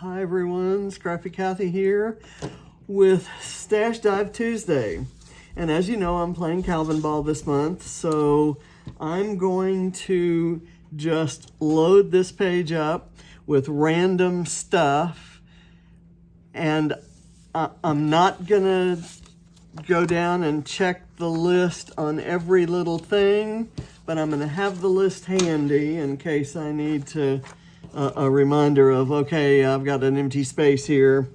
Hi everyone, Scruffy Kathy here with Stash Dive Tuesday. And as you know, I'm playing Calvinball this month, so I'm going to just load this page up with random stuff. And I'm not gonna go down and check the list on every little thing, but I'm gonna have the list handy in case I need to a reminder of, okay, I've got an empty space here.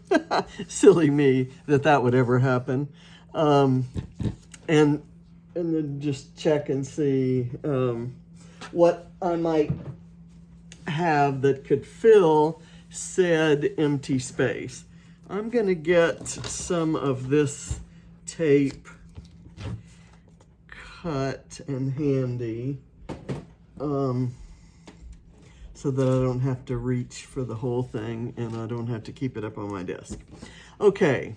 Silly me that would ever happen. And then just check and see what I might have that could fill said empty space. I'm gonna get some of this tape cut and handy so that I don't have to reach for the whole thing and I don't have to keep it up on my desk. Okay,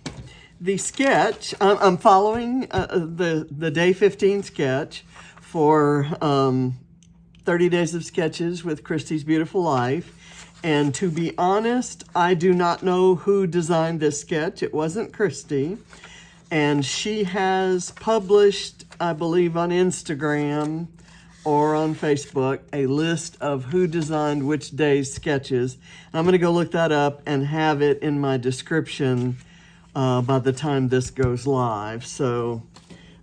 the sketch, I'm following the day 15 sketch for 30 Days of Sketches with Christy's Beautiful Life. And to be honest, I do not know who designed this sketch. It wasn't Christy. And she has published, I believe on Instagram or on Facebook, a list of who designed which day's sketches. I'm gonna go look that up and have it in my description by the time this goes live. So,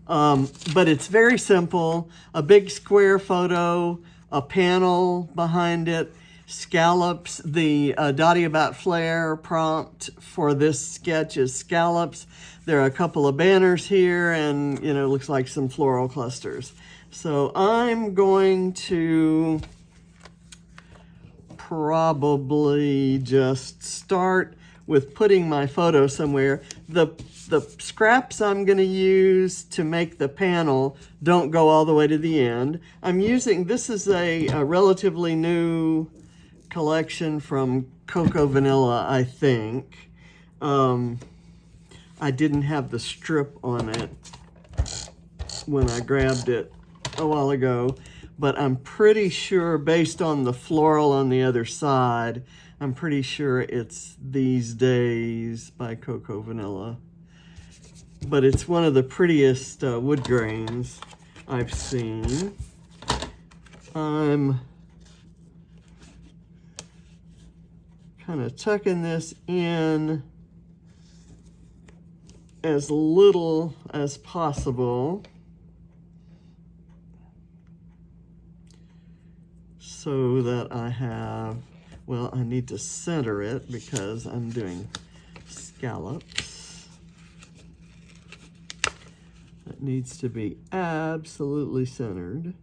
but it's very simple. A big square photo, a panel behind it, scallops. The Dotty about flair prompt for this sketch is scallops. There are a couple of banners here and, you know, looks like some floral clusters. So I'm going to probably just start with putting my photo somewhere. The scraps I'm going to use to make the panel don't go all the way to the end. I'm using, this is a relatively new collection from Cocoa Vanilla, I think. I didn't have the strip on it when I grabbed it a while ago, but I'm pretty sure, based on the floral on the other side, I'm pretty sure it's These Days by Cocoa Vanilla. But it's one of the prettiest wood grains I've seen. I'm kind of tucking this in as little as possible so that I have, well, I need to center it because I'm doing scallops. It needs to be absolutely centered.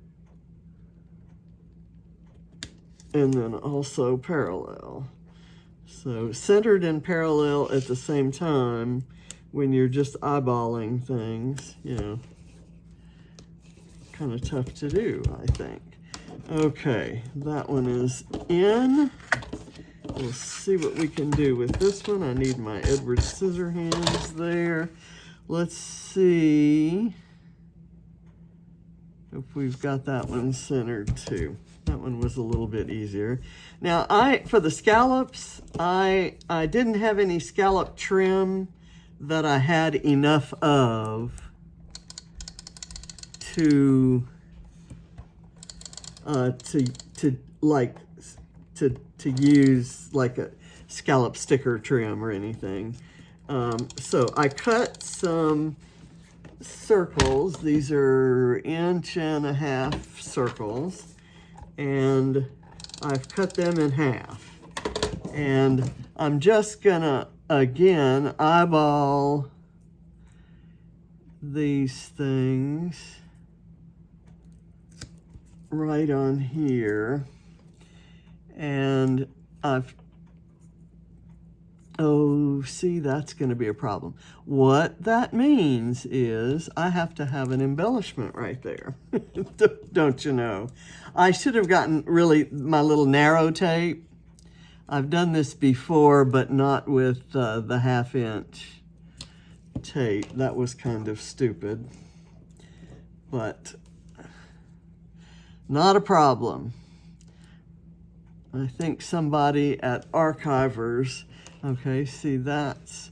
And then also parallel. So centered and parallel at the same time when you're just eyeballing things, you know, kind of tough to do, I think. Okay, that one is in. We'll see what we can do with this one. I need my Edward Scissorhands there. Let's see if we've got that one centered too. That one was a little bit easier. Now, for the scallops, I didn't have any scallop trim that I had enough of to use like a scallop sticker trim or anything. So I cut some circles. These are 1.5 inch circles, and I've cut them in half. And I'm just gonna, again, eyeball these things right on here. And oh, see, that's going to be a problem. What that means is I have to have an embellishment right there. Don't you know? I should have gotten really my little narrow tape. I've done this before, but not with the 1/2 inch tape. That was kind of stupid, but not a problem. I think somebody at Archivers. Okay, see that's,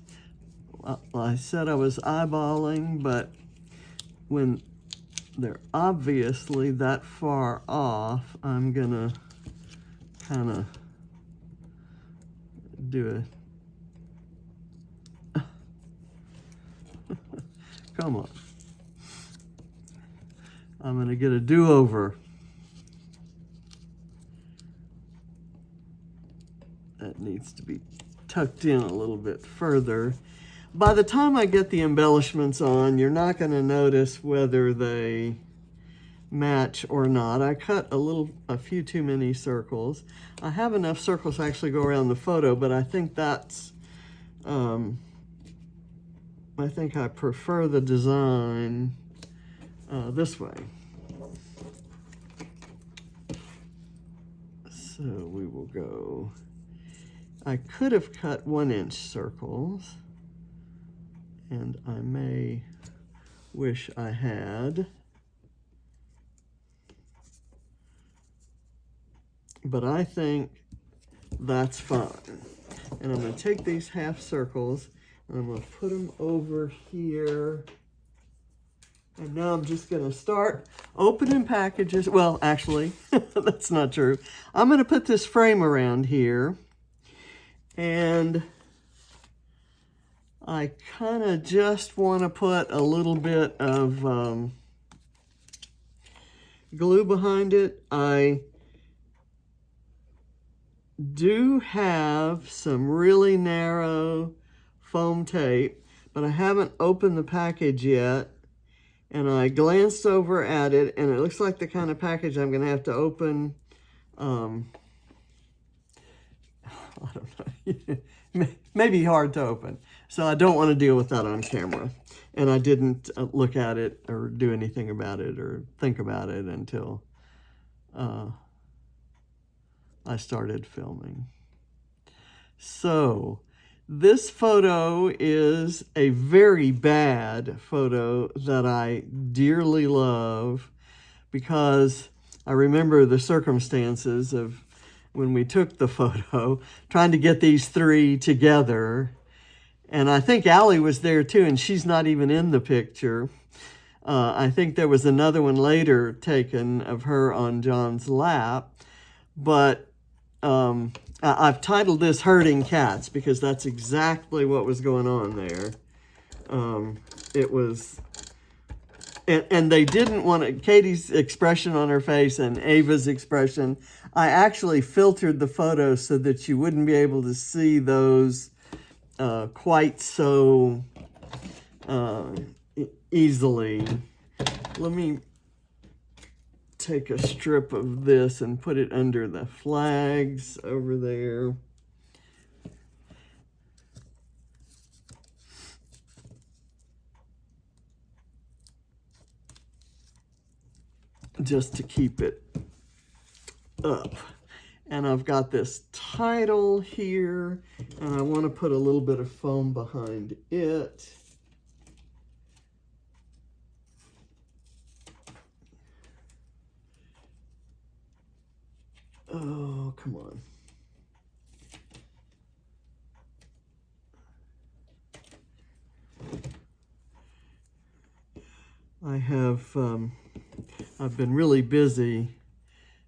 well, I said I was eyeballing, but when they're obviously that far off, I'm gonna kind of do a, come on. I'm gonna get a do-over. That needs to be tucked in a little bit further. By the time I get the embellishments on, you're not going to notice whether they match or not. I cut a few too many circles. I have enough circles to actually go around the photo, but I think that's, I think I prefer the design this way. So we will go, I could have cut 1-inch circles, and I may wish I had, but I think that's fine. And I'm going to take these half circles and I'm going to put them over here. And now I'm just going to start opening packages. Well, actually, that's not true. I'm going to put this frame around here. And I kind of just want to put a little bit of glue behind it. I do have some really narrow foam tape, but I haven't opened the package yet. And I glanced over at it, and it looks like the kind of package I'm going to have to open. I don't know. Maybe hard to open. So I don't want to deal with that on camera. And I didn't look at it or do anything about it or think about it until I started filming. So this photo is a very bad photo that I dearly love because I remember the circumstances of when we took the photo, trying to get these three together. And I think Allie was there too, and she's not even in the picture. I think there was another one later taken of her on John's lap, but I've titled this Herding Cats because that's exactly what was going on there. It was, and they didn't want to, Katie's expression on her face and Ava's expression, I actually filtered the photos so that you wouldn't be able to see those quite so easily. Let me take a strip of this and put it under the flags over there. Just to keep it up. And I've got this title here, and I want to put a little bit of foam behind it. Oh, come on. I've been really busy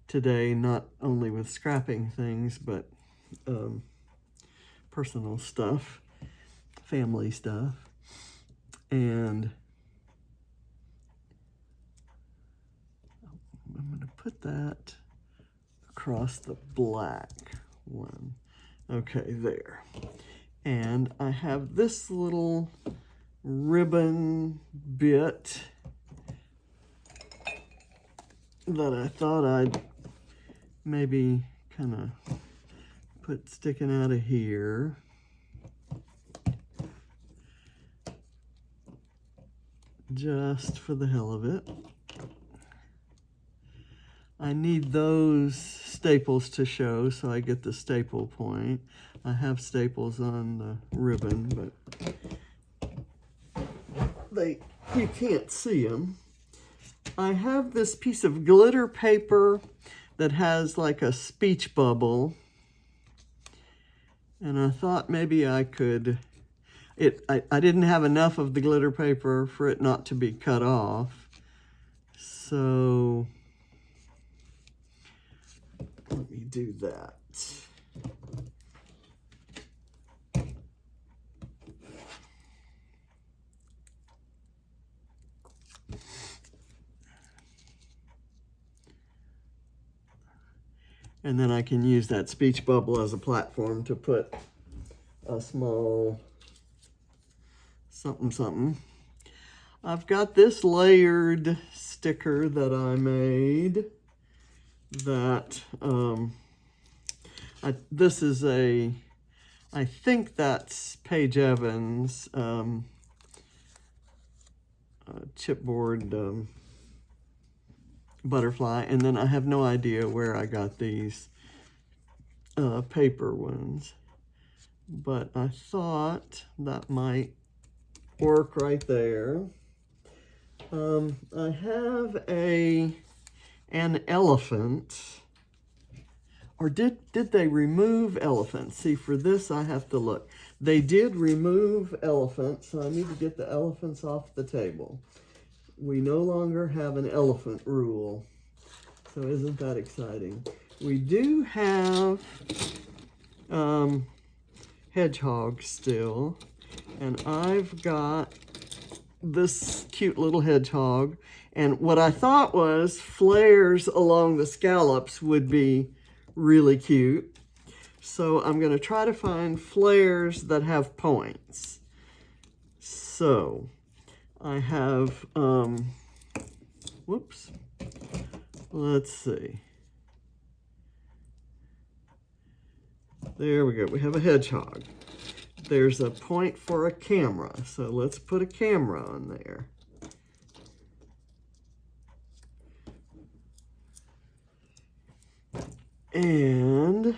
today, not only with scrapping things, but personal stuff, family stuff. And I'm going to put that across the black one. Okay, there. And I have this little ribbon bit that I thought I'd maybe kind of put sticking out of here. Just for the hell of it. I need those staples to show so I get the staple point. I have staples on the ribbon, but you can't see them. I have this piece of glitter paper that has like a speech bubble. And I thought maybe I could, I didn't have enough of the glitter paper for it not to be cut off. So let me do that. And then I can use that speech bubble as a platform to put a small something something. I've got this layered sticker that I made that this is I think that's Paige Evans chipboard butterfly, and then I have no idea where I got these paper ones, but I thought that might work right there. I have an elephant, or did they remove elephants? See, for this I have to look. They did remove elephants, so I need to get the elephants off the table. We no longer have an elephant rule, so isn't that exciting? We do have hedgehogs still, and I've got this cute little hedgehog, and what I thought was flares along the scallops would be really cute. So I'm going to try to find flares that have points. So I have, whoops, let's see. There we go. We have a hedgehog. There's a point for a camera. So let's put a camera on there. And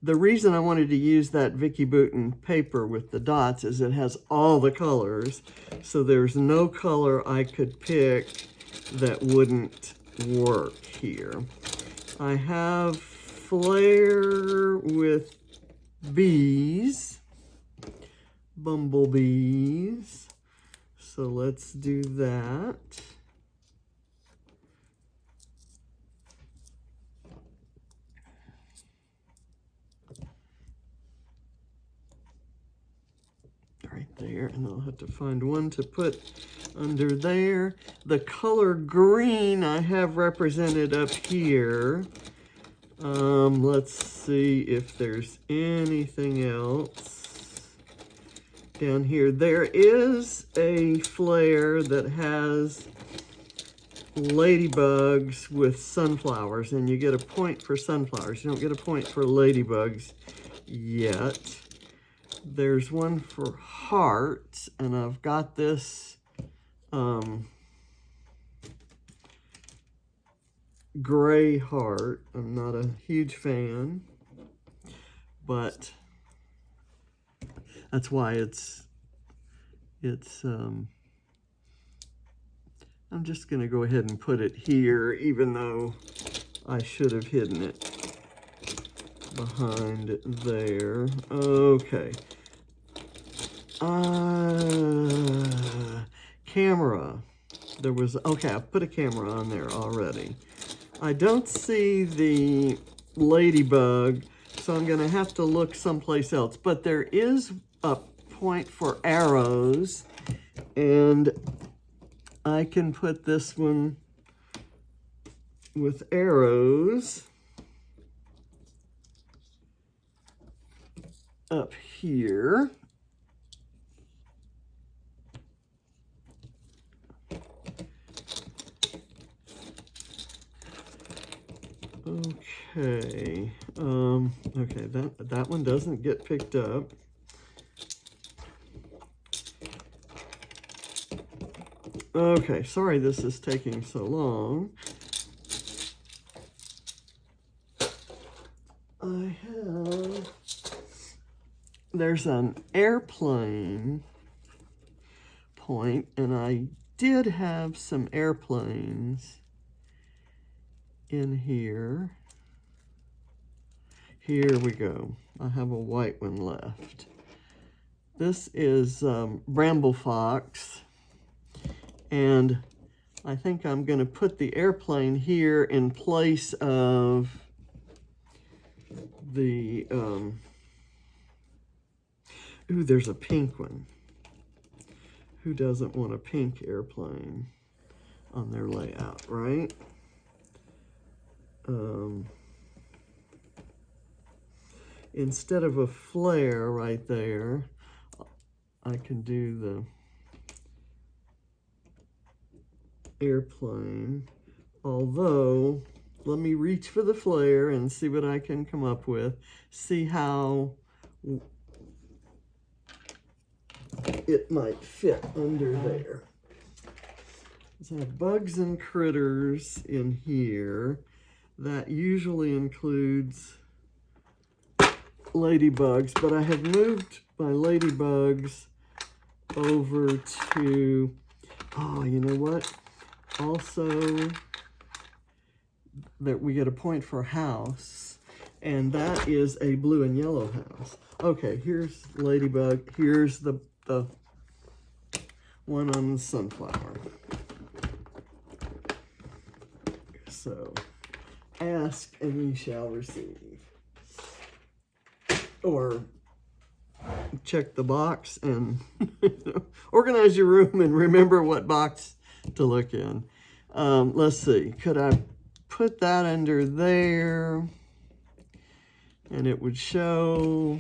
the reason I wanted to use that Vicki Boutin paper with the dots is it has all the colors. So there's no color I could pick that wouldn't work here. I have flair with bees, bumblebees. So let's do that. Right there, and I'll have to find one to put under there. The color green I have represented up here. Let's see if there's anything else down here. There is a flare that has ladybugs with sunflowers, and you get a point for sunflowers. You don't get a point for ladybugs yet. There's one for hearts, and I've got this gray heart. I'm not a huge fan, but that's why I'm just going to go ahead and put it here, even though I should have hidden it behind there. Okay. Camera. There was, okay, I've put a camera on there already. I don't see the ladybug, so I'm going to have to look someplace else. But there is a point for arrows, and I can put this one with arrows up here. Okay, okay, that one doesn't get picked up. Okay, sorry this is taking so long. There's an airplane point, and I did have some airplanes in here. Here we go. I have a white one left. This is Bramble Fox, and I think I'm going to put the airplane here in place of the, ooh, there's a pink one. Who doesn't want a pink airplane on their layout, right? Instead of a flare right there, I can do the airplane. Although, let me reach for the flare and see what I can come up with. See how it might fit under there. So I have bugs and critters in here. That usually includes ladybugs, but I have moved my ladybugs over to, oh, you know what? Also, that we get a point for house, and that is a blue and yellow house. Okay, here's ladybug. Here's the one on the sunflower. So, ask and ye shall receive. Or check the box and organize your room and remember what box to look in. Let's see, could I put that under there and it would show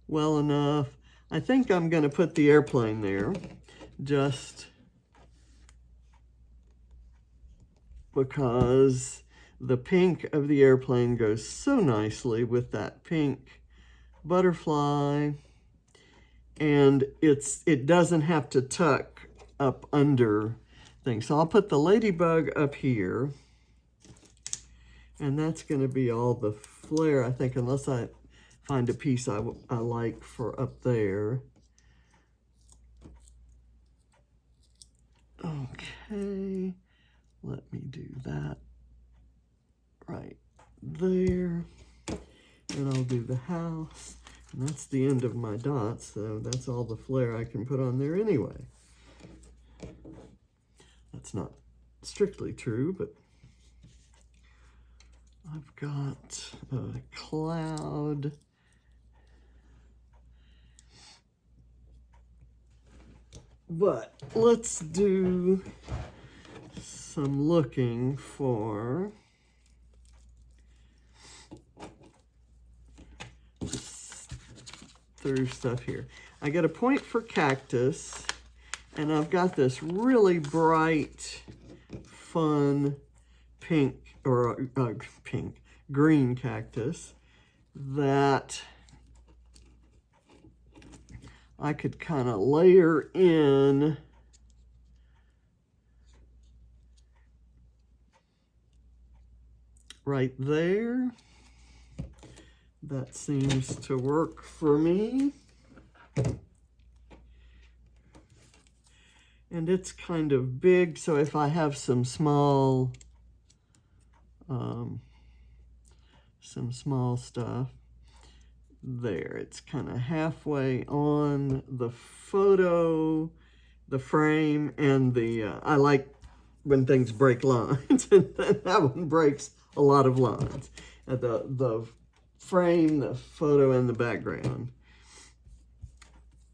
well enough? I think I'm going to put the airplane there just because the pink of the airplane goes so nicely with that pink butterfly, and it doesn't have to tuck up under things. So I'll put the ladybug up here, and that's going to be all the flare, I think, unless I find a piece I like for up there. Okay, let me do that right there, and I'll do the house, and that's the end of my dots, so that's all the flare I can put on there anyway. That's not strictly true, but I've got a cloud. But let's do some looking for through stuff here. I got a point for cactus, and I've got this really bright, fun pink, or green cactus that I could kind of layer in right there. That seems to work for me. And it's kind of big, so if I have some small stuff there, it's kind of halfway on the photo, the frame, and the, I like when things break lines, and that one breaks a lot of lines. The frame, the photo, and the background.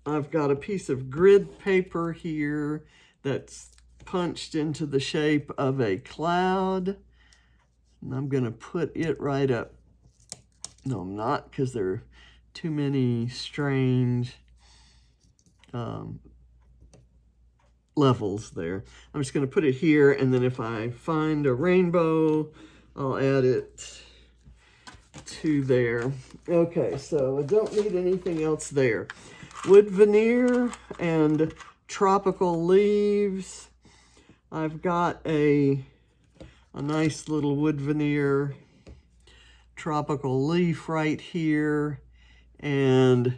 I've got a piece of grid paper here that's punched into the shape of a cloud, and I'm going to put it right up. No, I'm not, because there are too many strange levels there. I'm just going to put it here, and then if I find a rainbow, I'll add it to there. Okay, so I don't need anything else there. Wood veneer and tropical leaves. I've got a nice little wood veneer tropical leaf right here, and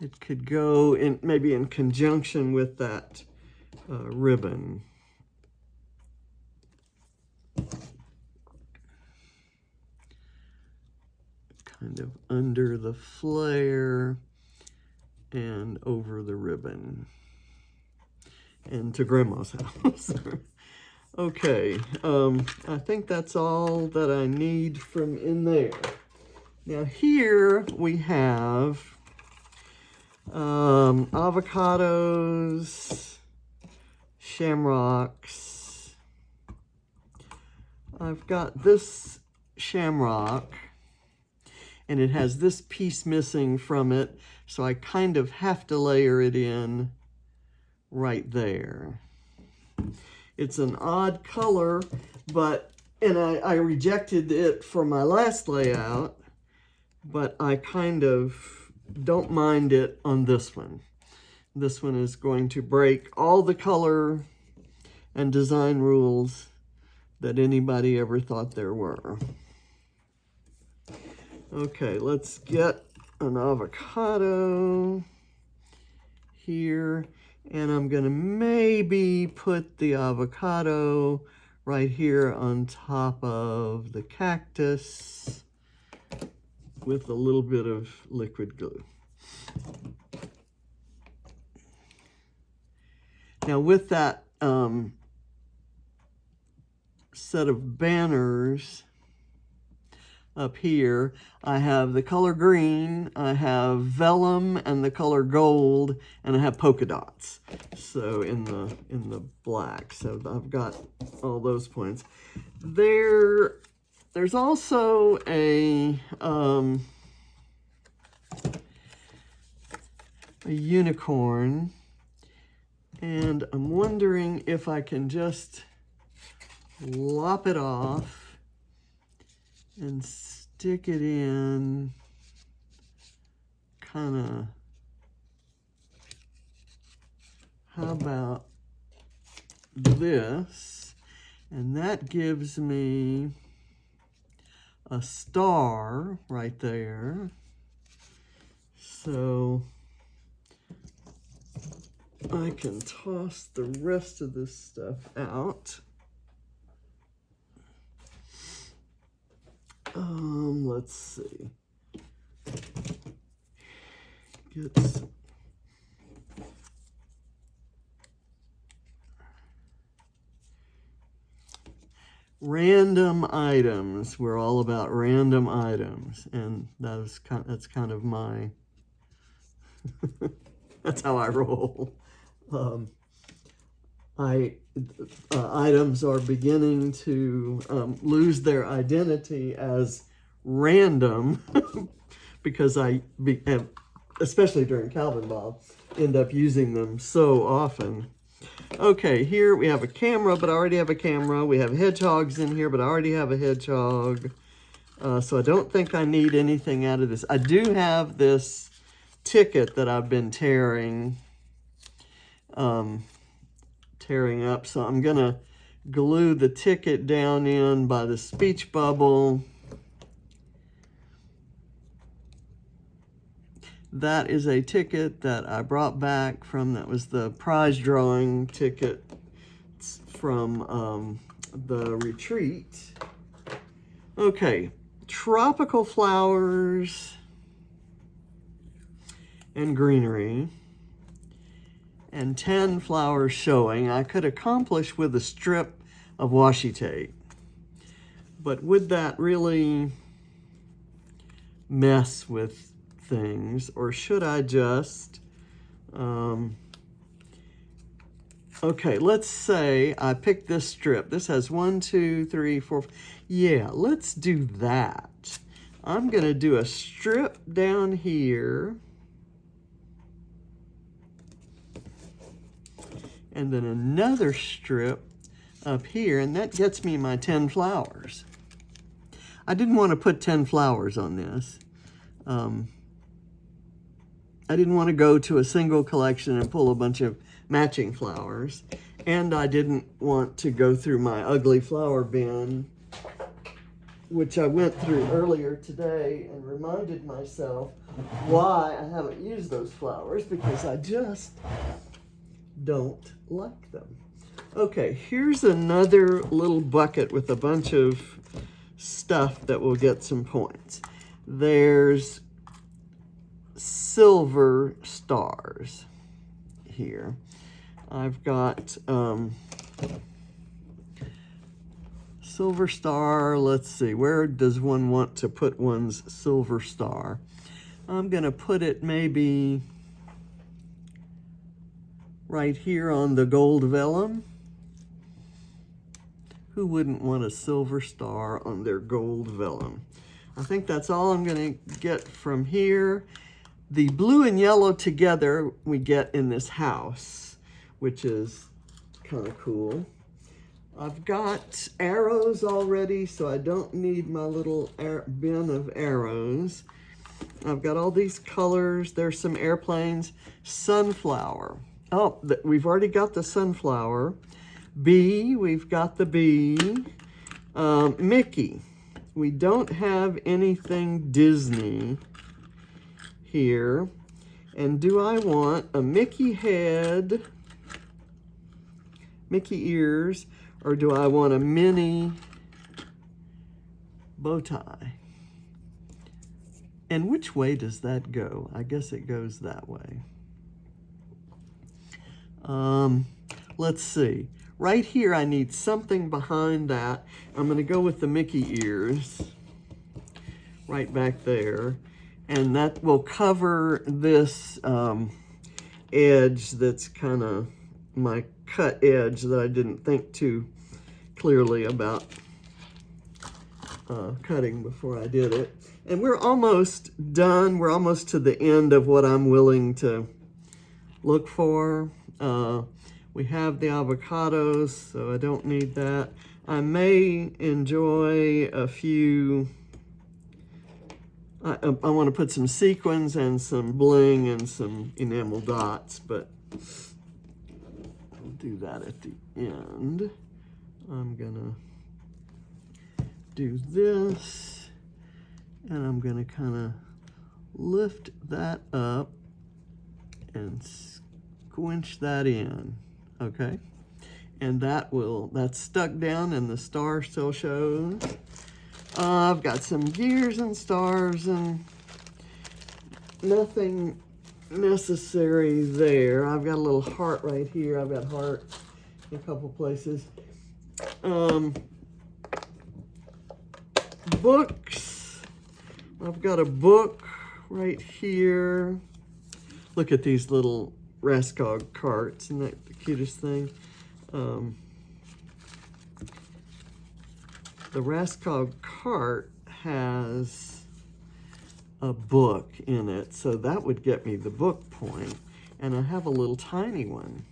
it could go in maybe in conjunction with that ribbon. kind of under the flare and over the ribbon. And to Grandma's house. Okay, I think that's all that I need from in there. Now here we have avocados, shamrocks. I've got this shamrock, and it has this piece missing from it, so I kind of have to layer it in right there. It's an odd color, and I rejected it for my last layout, but I kind of don't mind it on this one. This one is going to break all the color and design rules that anybody ever thought there were. Okay, let's get an avocado here. And I'm going to maybe put the avocado right here on top of the cactus with a little bit of liquid glue. Now with that set of banners up here, I have the color green, I have vellum and the color gold, and I have polka dots. So in the black. So I've got all those points. There's also a unicorn, and I'm wondering if I can just lop it off and stick it in kind of, how about this? And that gives me a star right there. So I can toss the rest of this stuff out. Let's see. Get some. Random items. We're all about random items, and that's kind of my that's how I roll. Items are beginning to lose their identity as random because especially during Calvinball, end up using them so often. Okay, here we have a camera, but I already have a camera. We have hedgehogs in here, but I already have a hedgehog. So I don't think I need anything out of this. I do have this ticket that I've been tearing up. So I'm going to glue the ticket down in by the speech bubble. That is a ticket that I brought back that was the prize drawing ticket from the retreat. Okay, tropical flowers and greenery and 10 flowers showing. I could accomplish with a strip of washi tape, but would that really mess with things, or should I just okay, let's say I picked this strip. This has 1, 2, 3, 4. Yeah, let's do that. I'm gonna do a strip down here and then another strip up here, and that gets me my 10 flowers. I didn't want to put 10 flowers on this. I didn't want to go to a single collection and pull a bunch of matching flowers. And I didn't want to go through my ugly flower bin, which I went through earlier today and reminded myself why I haven't used those flowers, because I just don't like them. Okay, here's another little bucket with a bunch of stuff that will get some points. there's silver stars here. I've got silver star. Let's see, where does one want to put one's silver star? I'm going to put it maybe right here on the gold vellum. Who wouldn't want a silver star on their gold vellum? I think that's all I'm going to get from here. The blue and yellow together we get in this house, which is kind of cool. I've got arrows already, so I don't need my little bin of arrows. I've got all these colors. There's some airplanes. Sunflower. Oh, we've already got the sunflower. Bee, we've got the bee. Mickey. We don't have anything Disney here. And do I want a Mickey head, Mickey ears, or do I want a mini bow tie? And which way does that go? I guess it goes that way. Let's see. Right here, I need something behind that. I'm going to go with the Mickey ears right back there. And that will cover this edge that's kind of my cut edge that I didn't think too clearly about cutting before I did it. And we're almost done. We're almost to the end of what I'm willing to look for. We have the avocados, so I don't need that. I may enjoy a few. I want to put some sequins and some bling and some enamel dots, but I'll do that at the end. I'm gonna do this, and I'm gonna kind of lift that up and squinch that in, okay? And that's stuck down and the star still shows. I've got some gears and stars and nothing necessary there. I've got a little heart right here. I've got heart in a couple places. Books. I've got a book right here. Look at these little Raskog carts. Isn't that the cutest thing? The Raskog cart has a book in it, so that would get me the book point. And I have a little tiny one.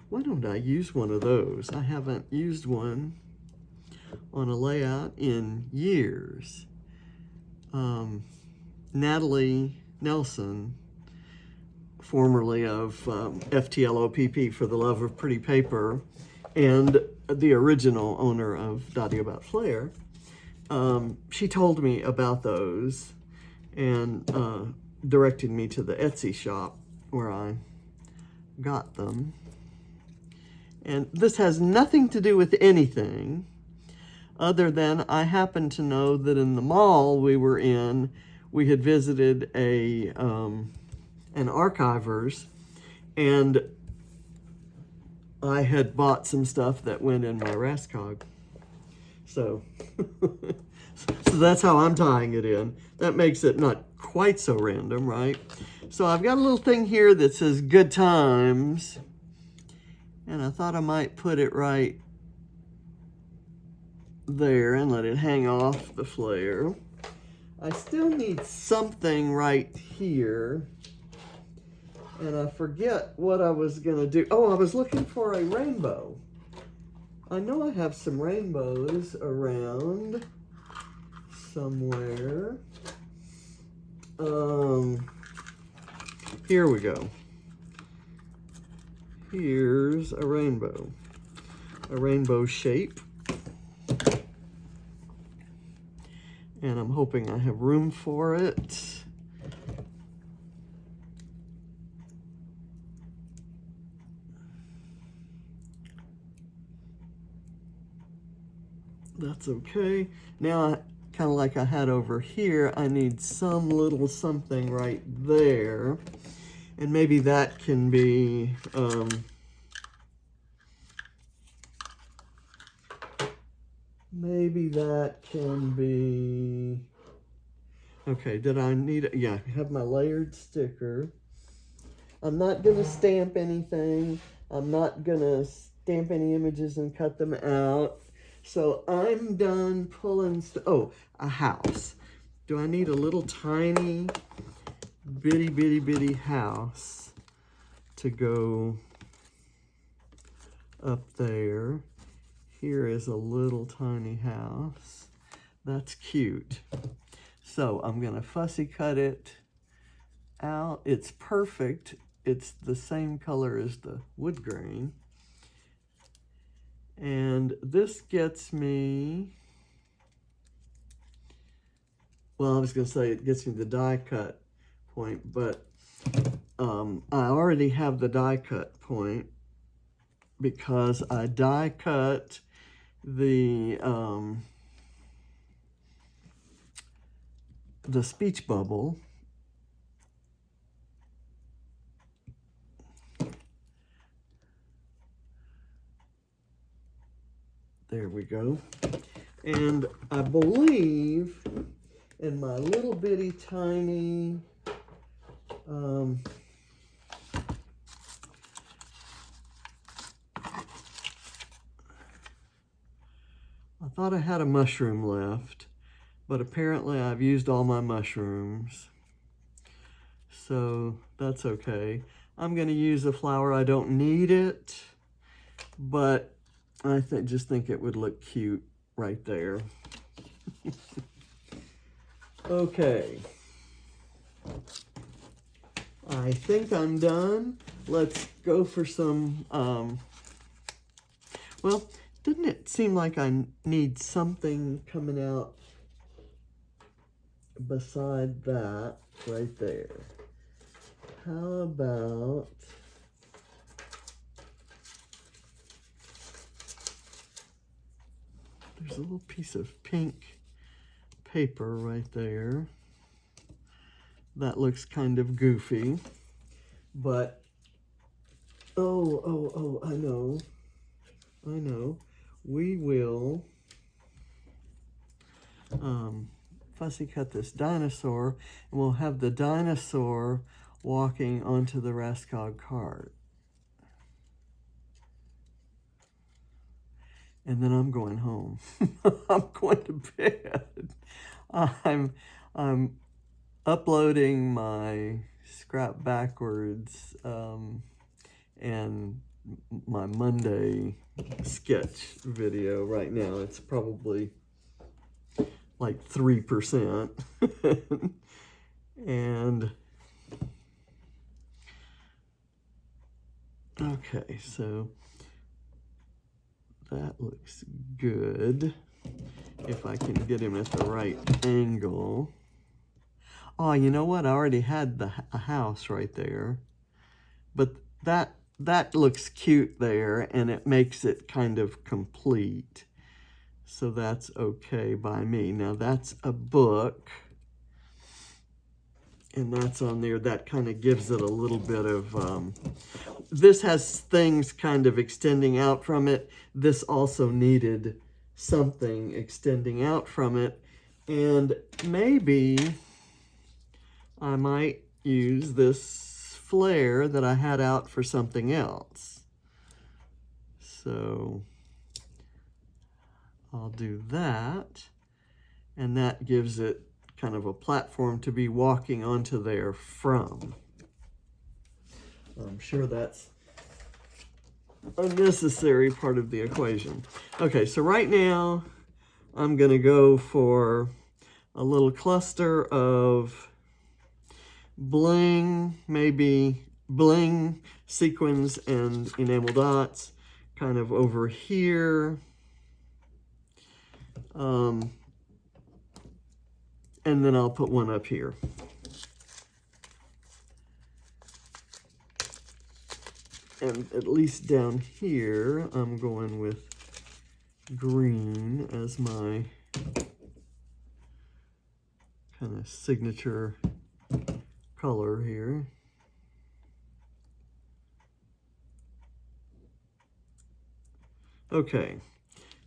Why don't I use one of those? I haven't used one on a layout in years. Natalie Nelson, formerly of FTLOPP, For the Love of Pretty Paper, and the original owner of Dotty About Flair, she told me about those and directed me to the Etsy shop where I got them. And this has nothing to do with anything other than I happen to know that in the mall we were in, we had visited an archiver's, and I had bought some stuff that went in my Raskog. So, so that's how I'm tying it in. That makes it not quite so random, right? So I've got a little thing here that says Good Times, and I thought I might put it right there and let it hang off the flare. I still need something right here, and I forget what I was gonna do. Oh, I was looking for a rainbow. I know I have some rainbows around somewhere. Here we go. Here's a rainbow shape. And I'm hoping I have room for it. That's okay. Now I kind of like I had over here, I need some little something right there. And maybe that can be, okay, did I need it? Yeah, I have my layered sticker. I'm not gonna stamp anything. I'm not gonna stamp any images and cut them out. So I'm done pulling, oh, a house. Do I need a little tiny bitty house to go up there? Here is a little tiny house. That's cute. So I'm gonna fussy cut it out. It's perfect. It's the same color as the wood grain. And this gets me, well, I was gonna say it gets me the die cut point, but I already have the die cut point because I die cut the speech bubble. There we go. And I believe in my little bitty tiny I thought I had a mushroom left, but apparently I've used all my mushrooms. So that's okay. I'm gonna use a flower. I don't need it, but I just think it would look cute right there. Okay. I think I'm done. Let's go for some, well, didn't it seem like I need something coming out beside that right there? How about, there's a little piece of pink paper right there. That looks kind of goofy, but, oh, I know. We will fussy cut this dinosaur, and we'll have the dinosaur walking onto the Rascog cart. And then I'm going home. I'm going to bed. I'm uploading my scrap backwards and my Monday sketch video right now. It's probably like 3%. And okay, so that looks good. If I can get him at the right angle. Oh, you know what? I already had a house right there. But that looks cute there, and it makes it kind of complete. So that's okay by me. Now that's a book. And that's on there. That kind of gives it a little bit of, this has things kind of extending out from it. This also needed something extending out from it. And maybe I might use this flair that I had out for something else. So I'll do that. And that gives it kind of a platform to be walking onto there from. I'm sure that's a necessary part of the equation. Okay, so right now I'm gonna go for a little cluster of bling, maybe bling, sequins, and enamel dots kind of over here. And then I'll put one up here. And at least down here, I'm going with green as my kind of signature color here. Okay,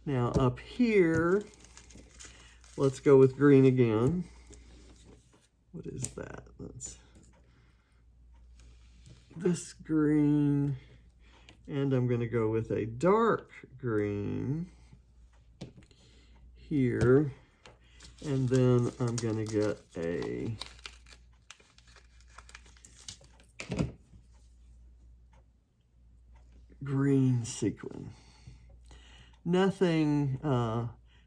now up here, let's go with green again. What is that? That's this green, and I'm going to go with a dark green here, and then I'm going to get a green sequin. Nothing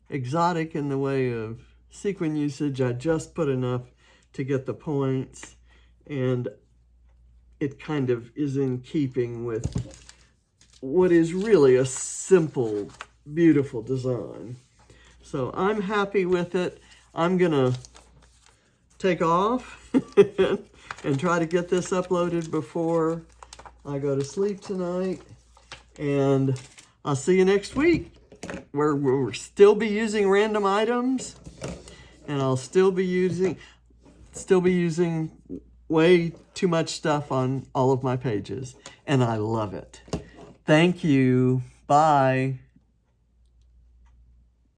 exotic in the way of sequin usage. I just put enough to get the points, and it kind of is in keeping with what is really a simple, beautiful design. So I'm happy with it. I'm gonna take off and try to get this uploaded before I go to sleep tonight. And I'll see you next week, where we'll still be using random items, and I'll still be using way too much stuff on all of my pages, and I love it. Thank you. Bye.